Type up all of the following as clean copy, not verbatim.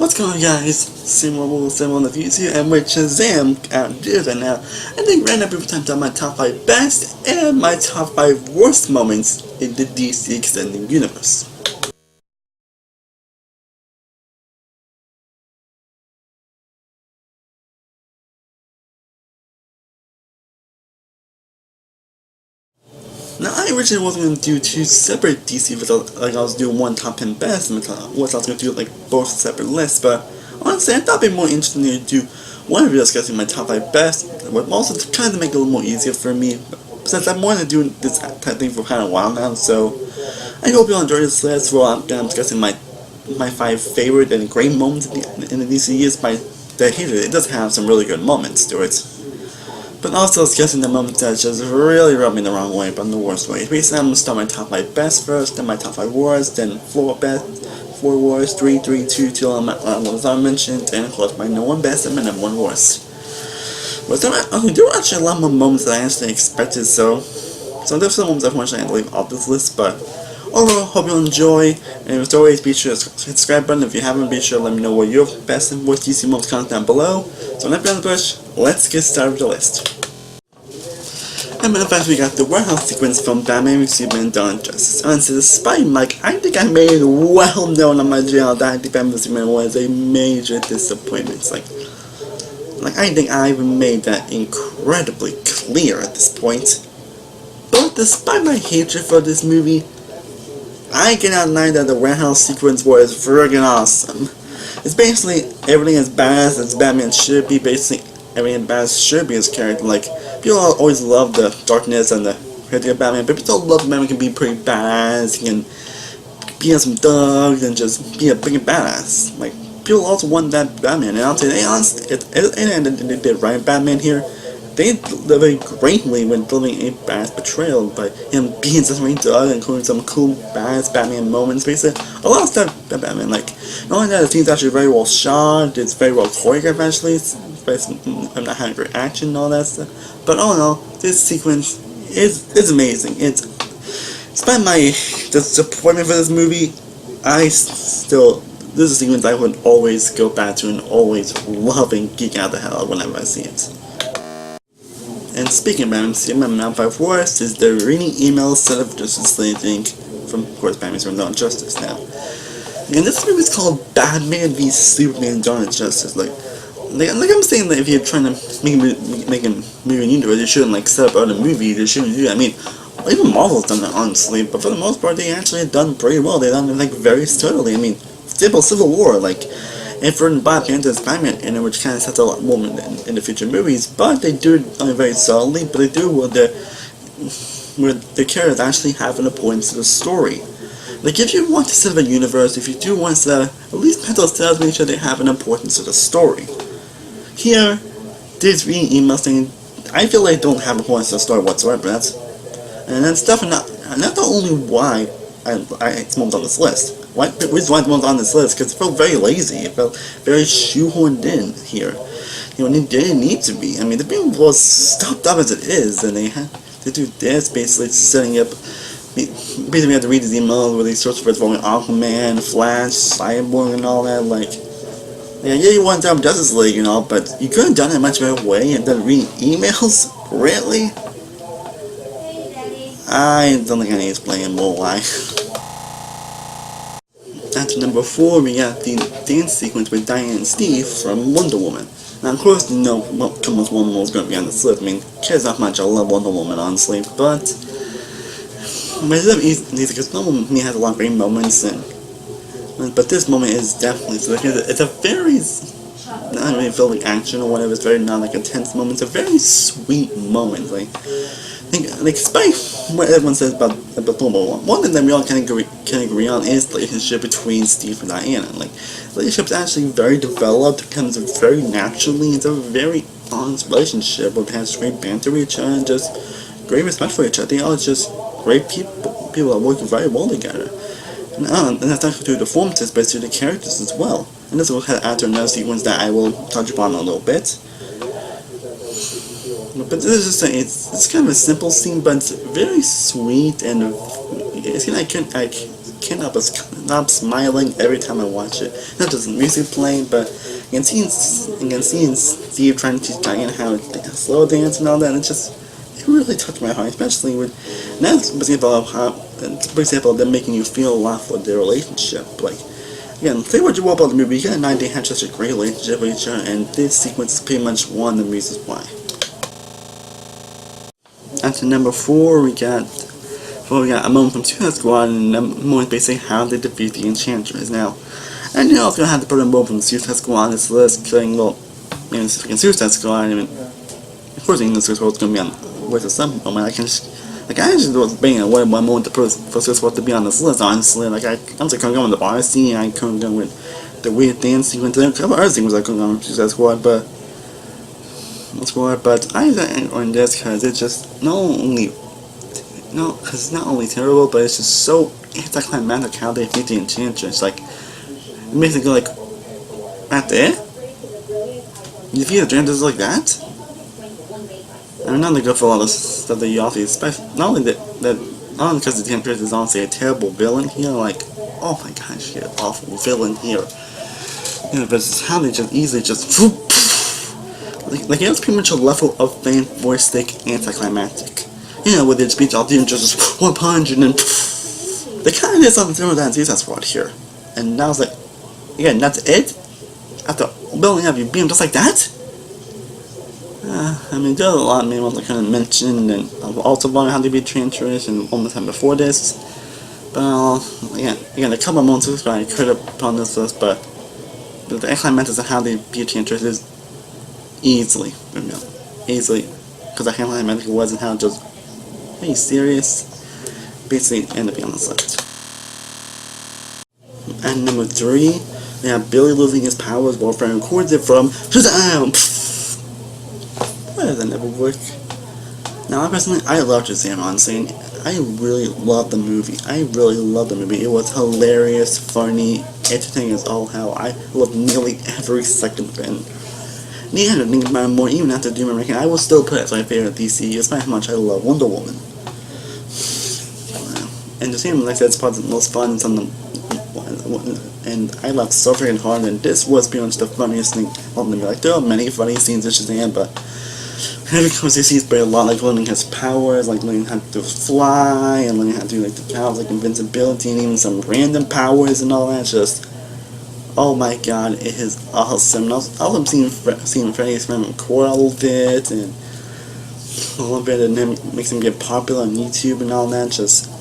What's going on, guys? Same on the views here, and with Shazam out there now, I think right now people time to my top 5 best and my top 5 worst moments in the DC Extended Universe. Now, I originally wasn't going to do two separate DC videos, like I was doing one top 10 best, and I was going to do like both separate lists, but honestly, I thought it'd be more interesting to do one video discussing my top 5 best, but also to kind of make it a little more easier for me, since I'm wanting to do this type of thing for kind of a while now, so I hope you'll enjoy this list where I'm discussing my 5 favorite and great moments in the DCEU. Despite the hater, it does have some really good moments to it. But also discussing the moments that just really rub me the wrong way, but in the worst way. Basically, I'm going to start my top 5 best first, then my top 5 worst, then 4 best, 4 worst, 3, 3, 2, 2, as I mentioned, and of course my number 1 best and my number 1 worst. But there were actually a lot more moments than I actually expected, so there's some moments unfortunately I had to leave off this list, but overall, hope you'll enjoy, and as always, be sure to hit the subscribe button. If you haven't, be sure to let me know what your best and worst DC moments comment down below. So enough beyond the bush, let's get started with the list. And matter of fact, we got the warehouse sequence from Batman v Superman: Dawn of Justice. Honestly, despite Mike, I think I made it well known on my channel that I think Batman v Superman was a major disappointment. Like I think I even made that incredibly clear at this point. But despite my hatred for this movie, I cannot deny that the warehouse sequence was friggin' awesome. It's basically everything as badass as Batman should be, basically everything as badass should be his character. Like, people always love the darkness and the critical Batman, but people love Batman can be pretty badass, he can be some thugs and just be a big badass. Like, people also want that Batman, and I'll say they did right Batman here. They delivered greatly when delivering a badass portrayal by him being such a great dog, including some cool badass Batman moments. Basically, a lot of stuff about Batman. Like, not only that, the scene's actually very well shot, it's very well choreographed actually, I'm not having great action and all that stuff. But all in all, this sequence is amazing. Despite my disappointment for this movie, this is a sequence I would always go back to and always love and geek out the hell out whenever I see it. And speaking of Batman, my number 5 worst is the reading email set of Justice League thing from, of course, Batman's Dawn of Justice now. And this movie is called Batman v Superman: Dawn of Justice. Like I'm saying that if you're trying to make a movie in universe, you shouldn't like set up other movies. You shouldn't do that. I mean, even Marvel's done that honestly, but for the most part, they actually have done pretty well. They've done it like very sturdily. I mean, Civil War, like. And for Black Panther's Batman, and which kind of sets a lot more in the future movies, but they do it very solidly. But they do where the characters actually have an importance to the story. Like if you want to set up a universe, if you do want to set up, at least put those cells, make sure they have an importance to the story. Here, there's reading emails saying, I feel like they don't have importance to the story whatsoever. That's definitely not the only why it's moved on this list. The reason why it's on this list because it felt very lazy. It felt very shoehorned in here. You know, it didn't need to be. I mean, the film was stopped up as it is, and they had to do this basically setting up. Basically, we had to read these emails where they search for Aquaman, Flash, Cyborg, and all that. Like, yeah, you want to have Justice League, you know, but you could have done it a much better way and then reading emails. Really? I don't think I need to explain more why. At number 4, we got the dance sequence with Diane and Steve from Wonder Woman. Now, of course, you know what Wonder Woman was going to be on this list. I mean, cares not much. I love Wonder Woman, honestly, but it's easy because Wonder Woman has a lot of great moments, but this moment is definitely it's a very not really feel like action or whatever. It's very not like a tense moment. It's a very sweet moment. Like despite what everyone says about Wonder Woman, one thing that we all can agree on is the relationship between Steve and Diana. Like, the relationship's actually very developed, it comes very naturally. It's a very honest relationship where they have great banter with each other and just great respect for each other. They are just great people that work very well together. And that's not through the performances, but through the characters as well. And this will add to another sequence that I will touch upon in a little bit. But this is just it's kind of a simple scene, but it's very sweet, and I can't help but stop smiling every time I watch it. Not just music playing, but you can see Steve trying to teach Diane how to slow dance and all that. It really touched my heart, especially with not for example, them making you feel a lot for their relationship. Like, again, say what you want about the movie, you got 9 they had such a great relationship with each other, and this sequence is pretty much one of the reasons why. At number 4, we got a moment from Suicide Squad, and a moment basically how they defeat the Enchantress. Now, I knew I was gonna have to put a moment from Suicide Squad on this list, saying, well, Suicide Squad, of course, Suicide Squad was gonna be on with some moment. I just was being one moment to put for Suicide Squad to be on this list, honestly. Like, I was couldn't go with the bar scene, I couldn't go with the weird dance sequence, and a couple other things I couldn't go with Suicide Squad, but I didn't on this because it's just it's not only terrible, but it's just so anticlimactic how they defeat the Enchantress. Like, it makes it go like, that's it? You defeat the Enchantress like that? I mean, not to go for all the stuff that you offer, especially not only because the Enchantress is honestly a terrible villain here. Like, oh my gosh, you're an awful villain here. But it's how they just easily like it was pretty much a level of fan-voice-stick anticlimactic. With their speech all the just one punch and then they kind of did something similar to that Suicide Squad here. And I was like, again, that's it? After building up, you beat him just like that? I mean, there's a lot of main ones I kind of mentioned, and I've also learned how to be Enchantress and almost time before this. But again, a couple of moments I could have put on this list, but the anticlimax of how they beat Enchantress is easily, because the anticlimax wasn't how just, are you serious? Basically, ended up being on this list. And number 3, we have Billy losing his powers while Fred records it from Shazam! Why does that never work? Now, I love Shazam, honestly. I really love the movie. It was hilarious, funny, entertaining as all hell. I loved nearly every second of it. And you had to think about it more, even after Doom and Rankin, I will still put it as my favorite DCEU, despite how much I love Wonder Woman. And Shazam, like I said, it's probably the most fun, and I laughed so freaking hard, and this was pretty much the funniest thing of the movie. Like, there are many funny scenes in Shazam, but every time you see it's a lot, like learning his powers, like learning how to fly, and learning how to do like the powers like invincibility, and even some random powers and all that. Just, oh my god, it is awesome. And also seeing Freddy's friend record all of it, and all of it, and then makes him get popular on YouTube and all that.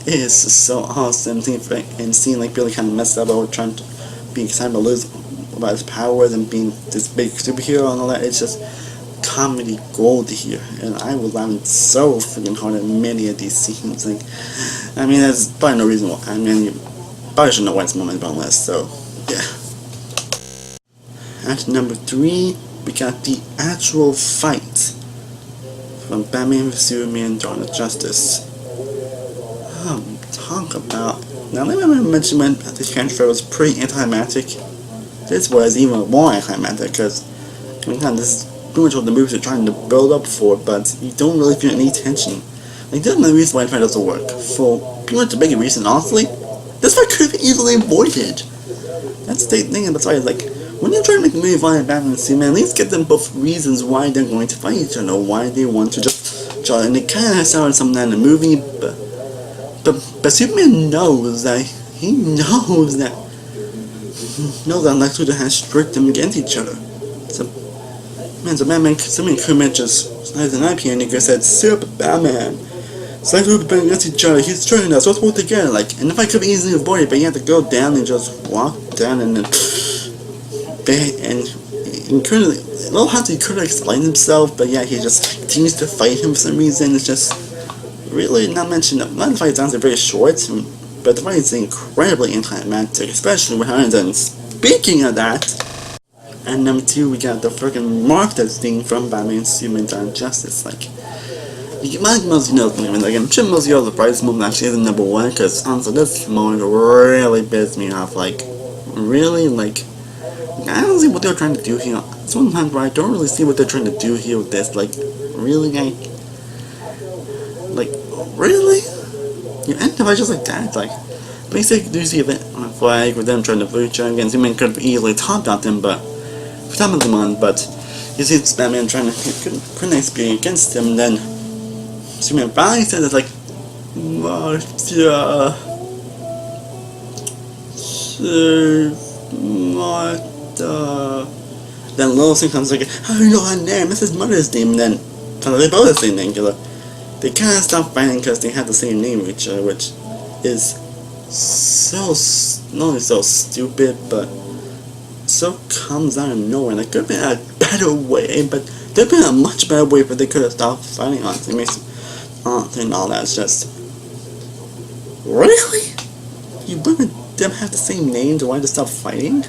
It is just so awesome. Seeing like Billy kind of messed up over trying to be excited about his powers and being this big superhero and all that. It's just comedy gold here, and I was laughing so freaking hard at many of these scenes. Like, I mean, there's probably no reason why. I mean, you probably should know why it's moment on list. So, yeah. At number 3, we got the actual fight from Batman vs Superman: Dawn of Justice. Talk about. Now, let me mention when this transfer was pretty anticlimactic. This was even more anticlimactic because, this is pretty much what the movies are trying to build up for, but you don't really feel any tension. Like, there's no reason why the fight doesn't work. For pretty much a big reason, honestly, this fight could have easily avoided. That's the thing about fight. Like, when you're trying to make a movie fight Batman and Superman, at least give them both reasons why they're going to fight each other, why they want to just try. And it kind of started something in the movie, but Superman knows that Lex Luthor has strict them against each other. So Superman could just slides an IP and nigga said, Super Batman. It's like we've been against each other, he's turning us, let's work together. Like, and if I could easily avoid it, but you have to go down and just walk down and then currently, a little hard to couldn't explain himself, but yeah, he just continues to fight him for some reason. It's just really not mentioned. Not the fight sounds very short, but the fight is incredibly anticlimactic, especially with Irons. And speaking of that, and number 2, we got the freaking Martha thing from Batman Superman: Dawn of Justice. Like, most I'm sure most of you know the brightest moment actually isn't number 1, because honestly, this moment really pissed me off. Like, really, like, I don't see what they're trying to do here. Sometimes I don't really see what they're trying to do here with this. Like, really, really? You end the fight just like that? Like, Basically, do see event on a flag with them trying to vote against Superman could have easily topped out them, but for top of the month, but you see Batman trying to couldn't be against him, and then Superman finally said it's like Martha, Martha. Then Lois comes like, how do you know her name? This is Mother's name, and then they both have the same name, they kind of stopped fighting because they have the same name with each other, which is so, not only so stupid, but so comes out of nowhere. There could have been a better way, but there could have been a much better way, but they could have stopped fighting on it. It makes and all that's just, really? You women them have the same name, do I just stop fighting?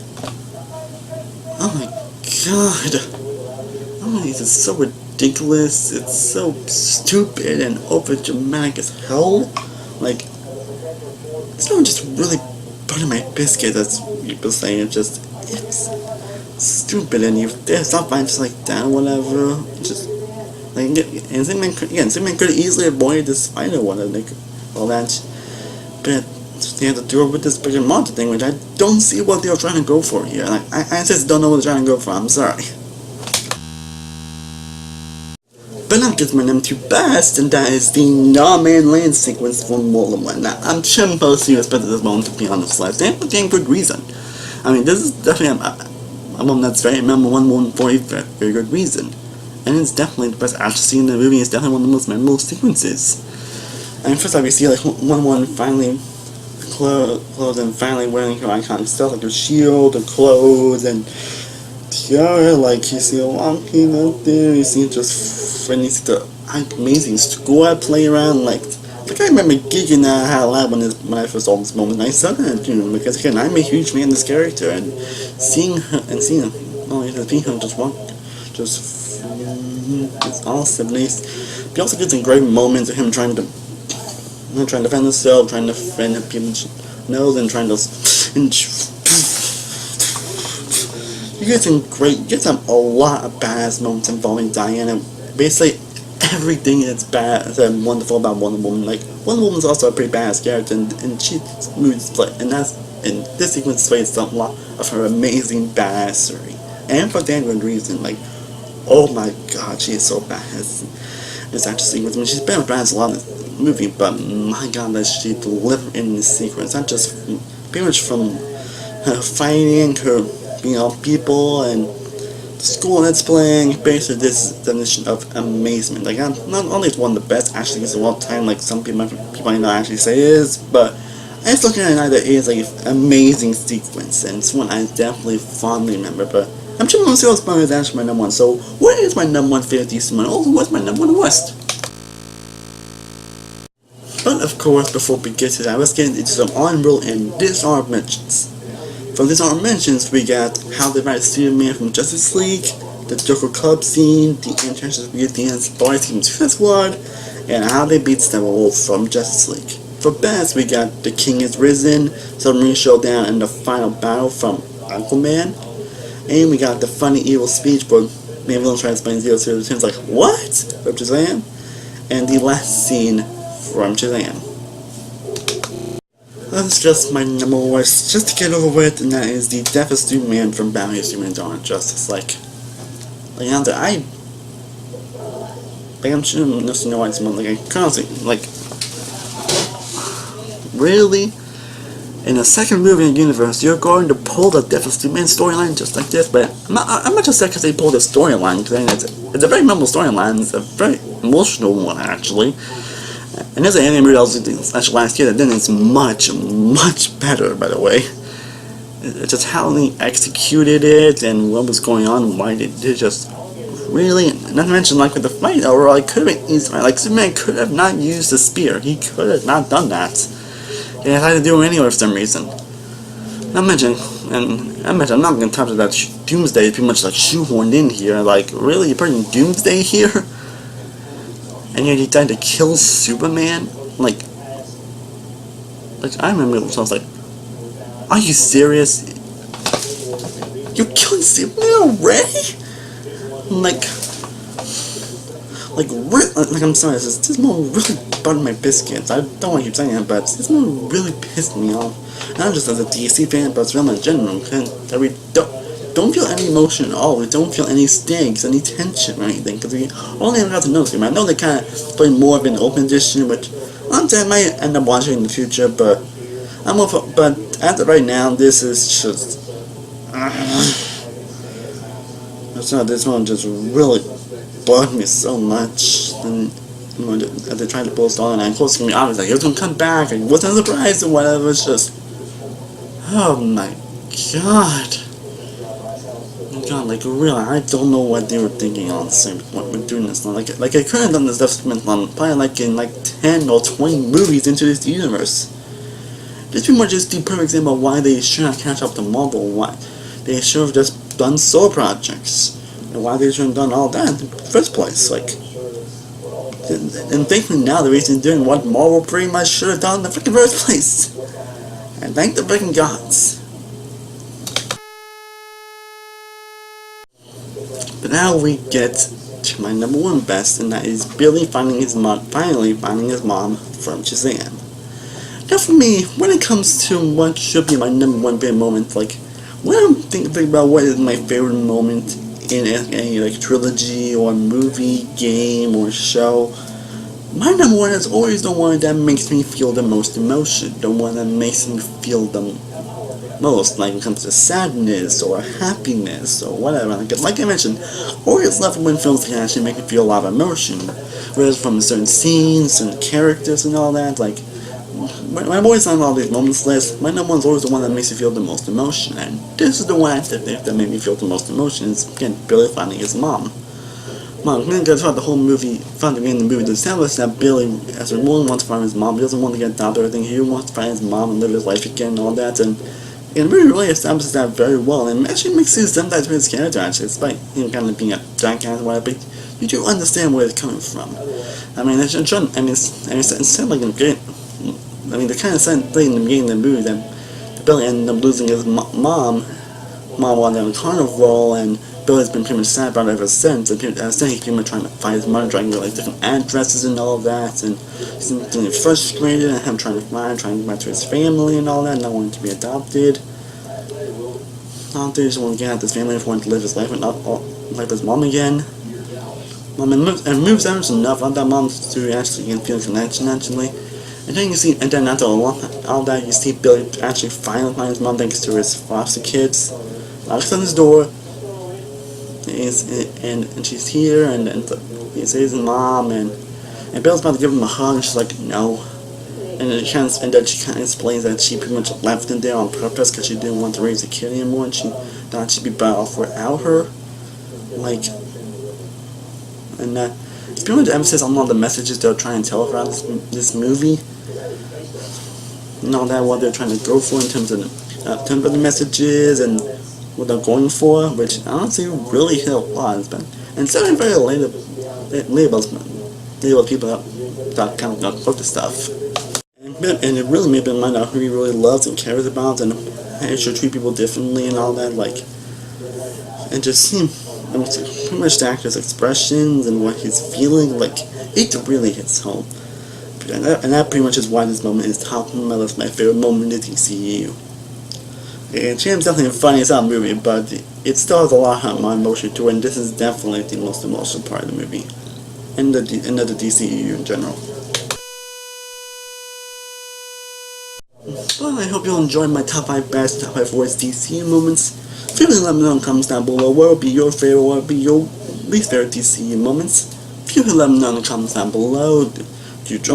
Oh my god. Oh, this is so ridiculous, it's so stupid and over dramatic as hell. Like, it's not just really butter my biscuit, as people say, it's stupid, and you stop fighting just like that or whatever. Just like, and Superman could easily avoid this fight or whatever, like all that, but they had to do it with this bigger monster thing, which I don't see what they were trying to go for here. Like, I just don't know what they're trying to go for. I'm sorry. But that gets my number 2 best, and that is the No-Man Land sequence from Wonder Woman. Now, I'm sure most of you expected this moment to be on this list, and for damn good reason. I mean, this is definitely a moment that's very memorable, Wonder Woman for a very good reason. And it's definitely the best action scene in the movie. It's definitely one of the most memorable sequences. And first off, we see like Wonder Woman finally clothes and finally wearing her iconic stuff, like her shield, her clothes, and tiara. Like, you see her walking up there, you see just when you see the amazing squad play around. Like I remember gigging out loud when I first saw this moment. I saw that, because again, I'm a huge fan of this character, and seeing her seeing her just walk, it's awesome. He also gets some great moments of him trying to defend himself, trying to defend people's nose, and trying to. You get a lot of badass moments involving Diana. Basically, everything that's bad and wonderful about Wonder Woman. Like, Wonder Woman's also a pretty badass character, and she's and this sequence displays a lot of her amazing badassery, and for damn good reason. Like, oh my god, she is so badass. This action sequence. I mean, she's been badass a lot in this movie, but my god, that she delivered in this sequence. Not just pretty much from her fighting, her being on people, and the school that's playing. Basically, this definition of amazement. Like, not only is one of the best action sequences of all time, like some people might not actually say it is, but I just look at it either it is like an amazing sequence, and it's one I definitely fondly remember. But I'm sure most of you is actually my number 1. So, what is my number 1 favorite DC movie? Also, what's my number 1 worst? But of course, before we get to that, let's get into some honorable and dishonorable mentions. From dishonorable mentions, we got how they write Superman from Justice League, the Joker Club scene, the intentions of the Boys Team Suicide Squad, and how they beat Steppenwolf from Justice League. For best, we got The King is Risen, Submarine Showdown, and the final battle from Aquaman. And we got the funny evil speech where maybe they'll try to explain Zero to the like, what? From Shazam. And the last scene from Shazam. That's just my number 1 worst, just to get over with, and that is the death of Superman from Batman Superman Dawn of Justice. Like I'm sure most of you know why it's like I constantly, like, really? In the second movie in the universe, you're going to pull the Death of Superman storyline just like this? But I'm not just sad because they pulled the storyline, because it's a very memorable storyline. It's a very emotional one, actually. And there's an anime movie I was doing actually last year that then it's much, much better, by the way. It's just how they executed it and what was going on, why they did just really, not to mention like with the fight overall, it could have been easy. Like, Superman could have not used the spear. He could have not done that. He had to do it anyway for some reason. I'm not going to touch that Doomsday is pretty much like shoehorned in here. Like, really, you're putting Doomsday here? And yet he tried to kill Superman? Like I remember when I was like, are you serious? You're killing Superman already? Like like I'm sorry, this movie really burned my biscuits. I don't want to keep saying it, but this movie really pissed me off. Not just as a DC fan, but as film in general. That we don't feel any emotion at all. We don't feel any stakes, any tension or anything, because we only ever got to know this game. I know they kind of play more of an open edition, which honestly I might end up watching in the future, but but as of right now, this is just. So this one just really bugged me so much. And as they tried to post on, and of course, it's gonna be obvious, like, he was gonna come back, and it wasn't a surprise or whatever. It's just, oh my god. God, like, really, I don't know what they were thinking on what we're doing this. Like I could have done this stuff probably like in like 10 or 20 movies into this universe. This pretty much is the perfect example of why they should have catch up to Marvel. Why they should have just done solo projects, and why they should have done all that in the first place. Like, and thankfully now the reason they're doing what Marvel pretty much should have done in the freaking first place. And thank the freaking gods. But now we get to my number one best, and that is Billy finally finding his mom from Shazam. Now for me, when it comes to what should be my number one favorite moment, like, when I'm thinking about what is my favorite moment in any like trilogy or movie, game, or show, my number one is always the one that makes me feel the most emotion, the one that makes me feel the most, like when it comes to sadness or happiness or whatever. Like I mentioned, always love when films can actually make me feel a lot of emotion, whether it's from certain scenes, certain characters, and all that. Like, when I'm always on all these moments list, my number one is always the one that makes me feel the most emotion, and this is the one that made me feel the most emotion. Is again Billy finding his mom. I'm going to go throughout the whole movie, from the beginning of the movie, to establish that Billy, as he really wants to find his mom, he doesn't want to get adopted or anything, he wants to find his mom and live his life again and all that, and the movie really establishes that very well, and actually makes you sympathize with his character, actually, despite him kind of being a jackass or whatever, but you do understand where it's coming from. I mean, it's instead of like in the kind of thing in the beginning of the movie that Billy ended up losing his mom while in a carnival, and Billy's been pretty much sad about it ever since, and he's pretty much trying to find his mother, trying to get like different addresses and all of that, and he's getting frustrated, and him trying to get back to his family and all that, not wanting to be adopted. Not that he just want to get out of his family if he wanted to live his life and not like his mom again. Moves on enough on that mom to actually feel a connection actually. And then you see, and then after all that, you see Billy actually finally find his mom thanks to his foster kids. Knocks on his door, and she's here, and he says his mom, and Bill's about to give him a hug, and she's like, no. And then she kind of explains that she pretty much left him there on purpose because she didn't want to raise a kid anymore, and she thought she'd be better off without her. Like, and it's pretty much emphasis on all the messages they're trying to tell throughout this movie. And all that, what they're trying to go for in terms of the messages and what they're going for, which honestly really hit a lot. And it's certainly very labels people that kind of quote the stuff. And it really made me mind out who he really loves and cares about, and how he should treat people differently and all that. Like, and just seem, pretty much the actor's expressions and what he's feeling, like, it really hits home. And that pretty much is why this moment is top of my list, my favorite moment in the DCEU. And Shazam's definitely the funniest out of the movie, but it still has a lot of my emotion to it, and this is definitely the most emotional part of the movie, and the DCEU in general. Well, I hope you'll enjoy my top 5 best, top 5 worst DCEU moments. Feel free to let me know in the comments down below what would be your favorite, what would be your least favorite DCEU moments. Feel free to let me know in the comments down below. Did you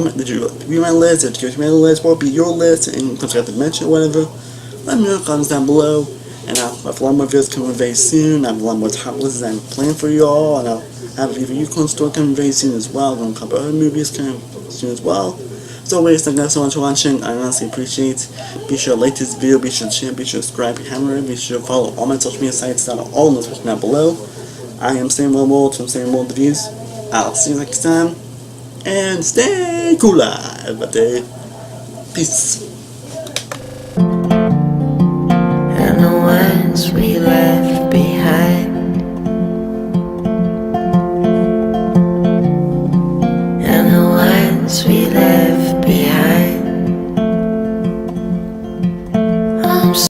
read my list? Did you go through my list? What would be your list? And I forgot to mention whatever. Let me know in the comments down below. And I'll have a lot more videos coming very soon. I have a lot more top lists I'm planning for you all. And I'll have a review store coming very soon as well. I'm going to cover other movies coming soon as well. As always, thank you guys so much for watching. I honestly appreciate it. Be sure to like this video. Be sure to share. Be sure to subscribe if you haven't already. Be sure to follow all my social media sites that are all in the description down below. I am SPOILERSSSSS from SPOILERSSSSS. I'll see you next time. And stay cool, everybody. Peace.